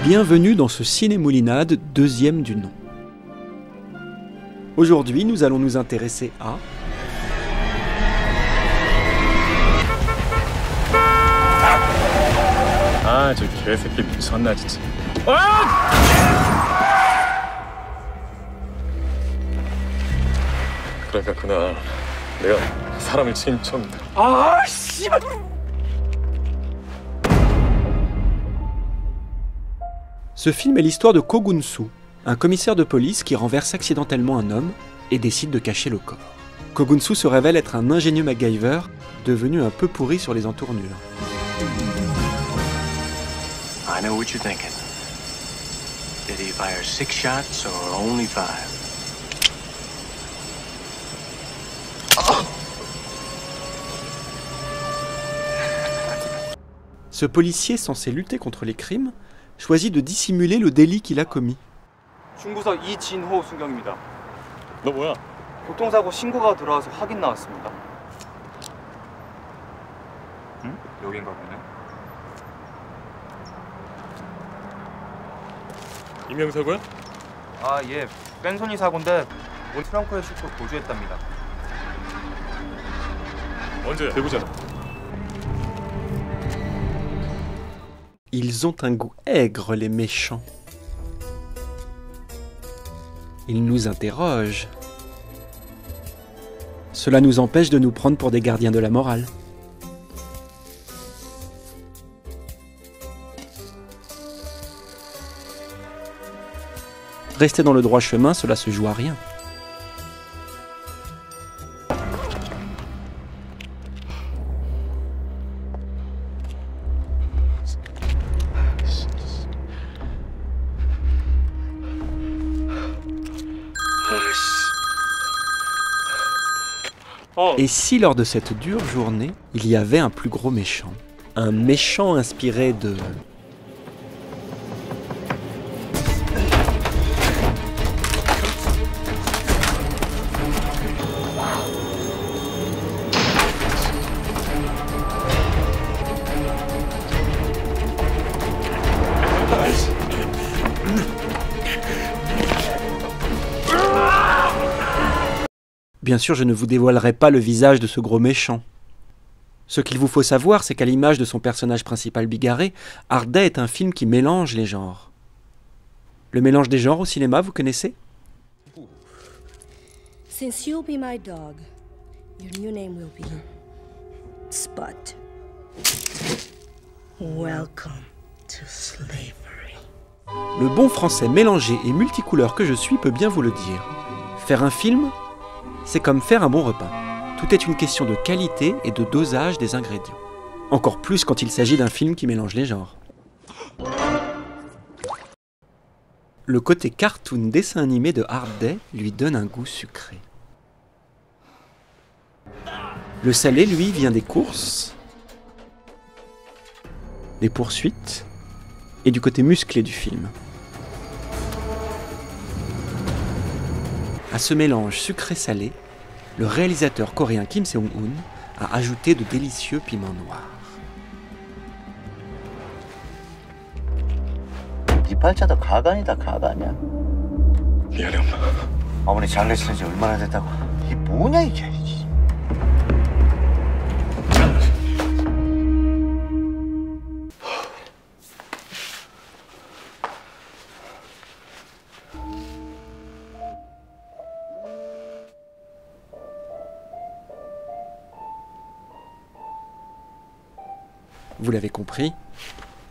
Bienvenue dans ce ciné-moulinade deuxième du nom. Aujourd'hui, nous allons nous intéresser à... 아, 저 개새끼 미쳤나 진짜. 그러니까 그날 내가 사람을 친 처음이다. 아, 씨발! Ce film est l'histoire de Ko Gun-soo, un commissaire de police qui renverse accidentellement un homme et décide de cacher le corps. Ko Gun-soo se révèle être un ingénieux MacGyver, devenu un peu pourri sur les entournures. I know what you're thinking. Did he fire 6 shots or only 5? Ce policier censé lutter contre les crimes choisit de dissimuler le délit qu'il a commis. 중구서 이진호 순경입니다. 너 뭐야? 교통사고 신고가 들어와서 확인 나왔습니다. 응? 여긴가 보네. 이명사고야? 아, 예. 뺑소니 사고인데 오늘 트렁크에 싣고 도주했답니다. 언제? 대구잖아. Ils ont un goût aigre, les méchants. Ils nous interrogent. Cela nous empêche de nous prendre pour des gardiens de la morale. Rester dans le droit chemin, cela se joue à rien. Et si lors de cette dure journée, il y avait un plus gros méchant? Un méchant inspiré de... Bien sûr, je ne vous dévoilerai pas le visage de ce gros méchant. Ce qu'il vous faut savoir, c'est qu'à l'image de son personnage principal bigarré, Hard Day est un film qui mélange les genres. Le mélange des genres au cinéma, vous connaissez? Since you'll be my dog, your new name will be Spud. Welcome to slavery. Le bon français mélangé et multicouleur que je suis peut bien vous le dire. Faire un film, c'est comme faire un bon repas. Tout est une question de qualité et de dosage des ingrédients. Encore plus quand il s'agit d'un film qui mélange les genres. Le côté cartoon dessin animé de Hard Day lui donne un goût sucré. Le salé, lui, vient des courses, des poursuites et du côté musclé du film. À ce mélange sucré-salé, le réalisateur coréen Kim Seong-hoon a ajouté de délicieux piments noirs. 네 팔자도 가관이다 가관이야. 미안해 엄마. 어머니 장례 치른 지 얼마나 됐다고. 이게 뭐냐 이게. Vous l'avez compris,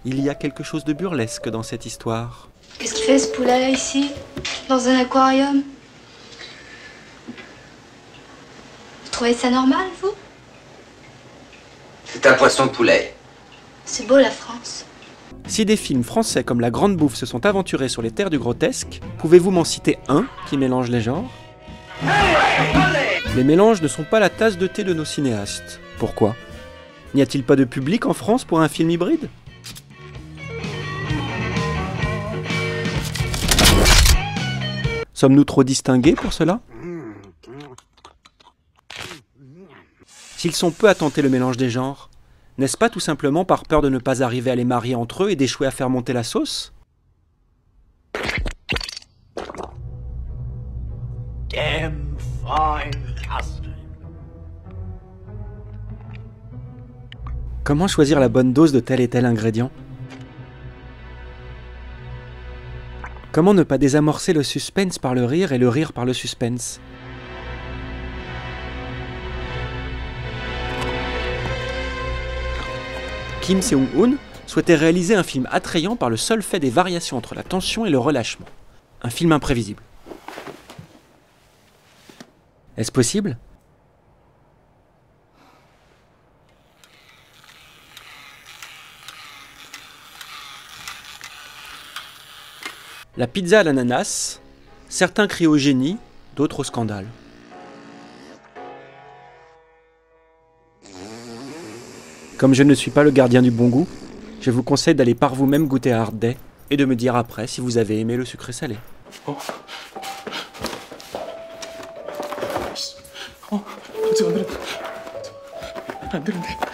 il y a quelque chose de burlesque dans cette histoire. Qu'est-ce qu'il fait ce poulet ici? Dans un aquarium? Vous trouvez ça normal, vous? C'est un poisson poulet. C'est beau la France. Si des films français comme La Grande Bouffe se sont aventurés sur les terres du grotesque, pouvez-vous m'en citer un qui mélange les genres? Les mélanges ne sont pas la tasse de thé de nos cinéastes. Pourquoi? N'y a-t-il pas de public en France pour un film hybride? Sommes-nous trop distingués pour cela? S'ils sont peu à tenter le mélange des genres, n'est-ce pas tout simplement par peur de ne pas arriver à les marier entre eux et d'échouer à faire monter la sauce? damn fine custard. Comment choisir la bonne dose de tel et tel ingrédient? Comment ne pas désamorcer le suspense par le rire et le rire par le suspense? Kim Seung-hoon souhaitait réaliser un film attrayant par le seul fait des variations entre la tension et le relâchement. Un film imprévisible. Est-ce possible? La pizza à l'ananas, certains crient au génie, d'autres au scandale. Comme je ne suis pas le gardien du bon goût, je vous conseille d'aller par vous-même goûter à Hard Day et de me dire après si vous avez aimé le sucré salé. 하지 오늘은 안 되는데.